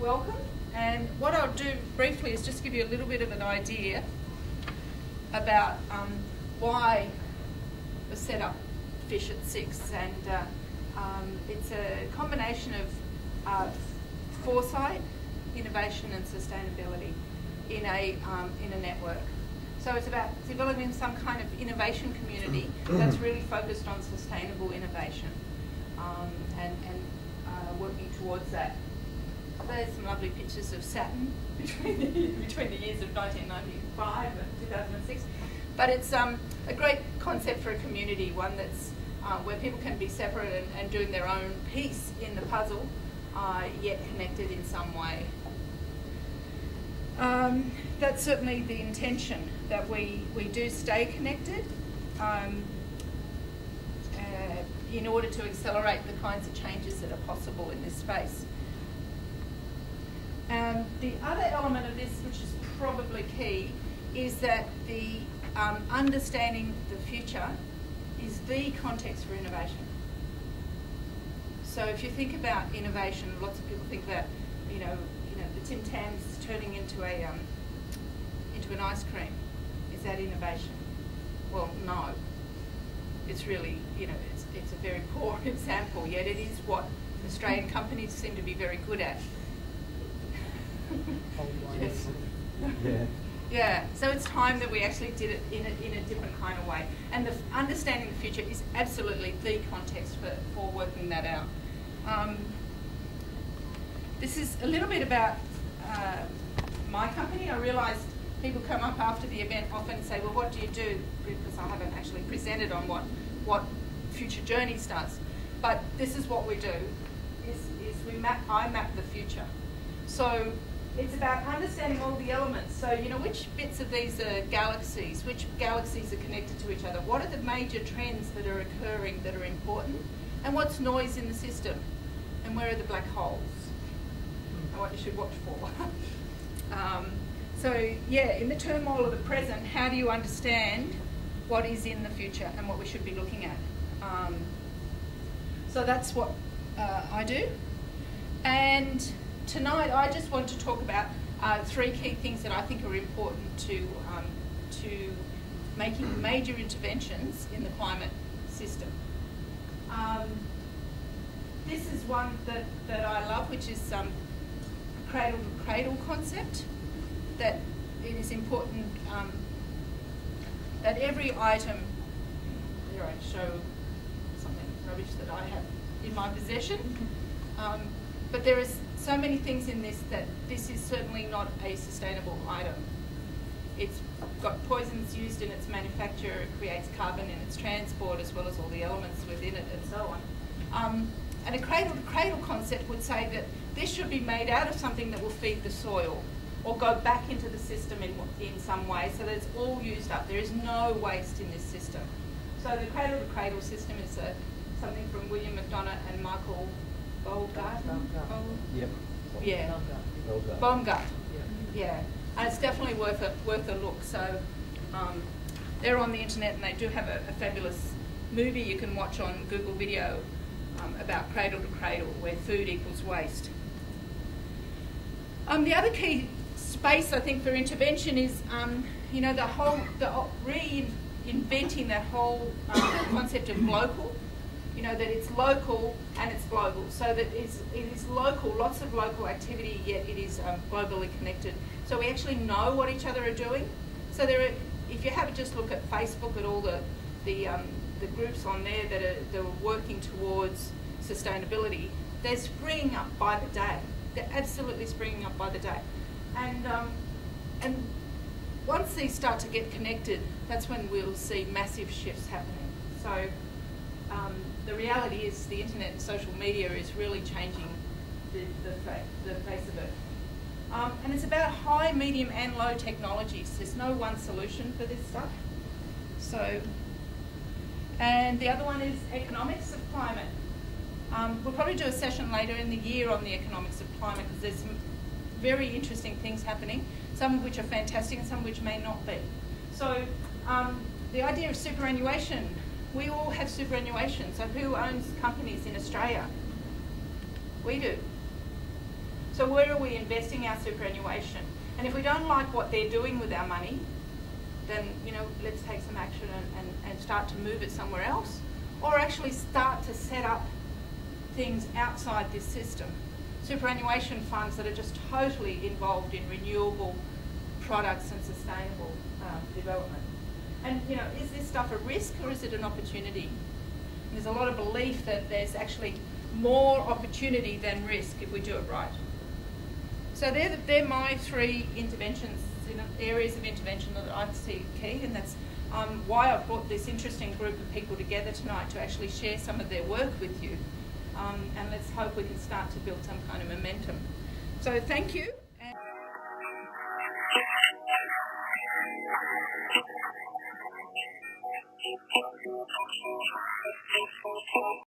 welcome. And what I'll do briefly is just give you a little bit of an idea about why we set up Fish at 6. And it's a combination of foresight, innovation and sustainability in a network. So it's about developing some kind of innovation community that's really focused on sustainable innovation and working towards that. There's some lovely pictures of Saturn between the years of 1995 and 2006. But it's a great concept for a community, one that's where people can be separate and doing their own piece in the puzzle, yet connected in some way. That's certainly the intention, that we do stay connected in order to accelerate the kinds of changes that are possible in this space. The other element of this, which is probably key, is that the understanding the future is the context for innovation. So if you think about innovation, lots of people think about, you know, the Tim Tams turning into an ice cream. Is that innovation? Well, no. It's really, it's a very poor example, yet it is what Australian companies seem to be very good at. Yes. Yeah. So it's time that we actually did it in a different kind of way. And the understanding the future is absolutely the context for working that out. This is a little bit about my company. I realised people come up after the event often and say, well, what do you do? Because I haven't actually presented on what Future Journeys does. But this is what we do, is I map the future. So it's about understanding all the elements. So, which bits of these are galaxies, which galaxies are connected to each other, what are the major trends that are occurring that are important, and what's noise in the system, and where are the black holes, and what you should watch for. In the turmoil of the present, how do you understand what is in the future and what we should be looking at? So that's what I do. And tonight I just want to talk about three key things that I think are important to making major interventions in the climate system. This is one that I love, which is cradle to cradle concept, that it is important that every item, here I show something rubbish that I have in my possession, but there is so many things in this that this is certainly not a sustainable item. It's got poisons used in its manufacture, it creates carbon in its transport as well as all the elements within it and so on. And a cradle-to-cradle concept would say that this should be made out of something that will feed the soil or go back into the system in some way so that it's all used up. There is no waste in this system. So the cradle-to-cradle system is something from William McDonough and Michael Baumgarten. Yep. Yeah. Baumgarten. Yeah. And it's definitely worth a look. So they're on the internet and they do have a fabulous movie you can watch on Google Video about cradle to cradle, where food equals waste. The other key space I think for intervention is reinventing that whole concept of local. That it's local and it's global. So that it is local, lots of local activity, yet it is globally connected. So we actually know what each other are doing. So if you have a just look at Facebook at all the groups on there that are working towards sustainability, they're springing up by the day. They're absolutely springing up by the day. And once these start to get connected, that's when we'll see massive shifts happening. So the reality is the internet and social media is really changing the face of it. And it's about high, medium and low technologies. There's no one solution for this stuff. And the other one is economics of climate. We'll probably do a session later in the year on the economics of climate because there's some very interesting things happening, some of which are fantastic and some of which may not be. So the idea of superannuation, we all have superannuation. So who owns companies in Australia? We do. So where are we investing our superannuation? And if we don't like what they're doing with our money, then, you know, let's take some action and start to move it somewhere else, or actually start to set up things outside this system. Superannuation funds that are just totally involved in renewable products and sustainable development. And, you know, is this stuff a risk or is it an opportunity? And there's a lot of belief that there's actually more opportunity than risk if we do it right. So they're my three interventions, areas of intervention that I see key, and that's why I've brought this interesting group of people together tonight to actually share some of their work with you. And let's hope we can start to build some kind of momentum. So thank you.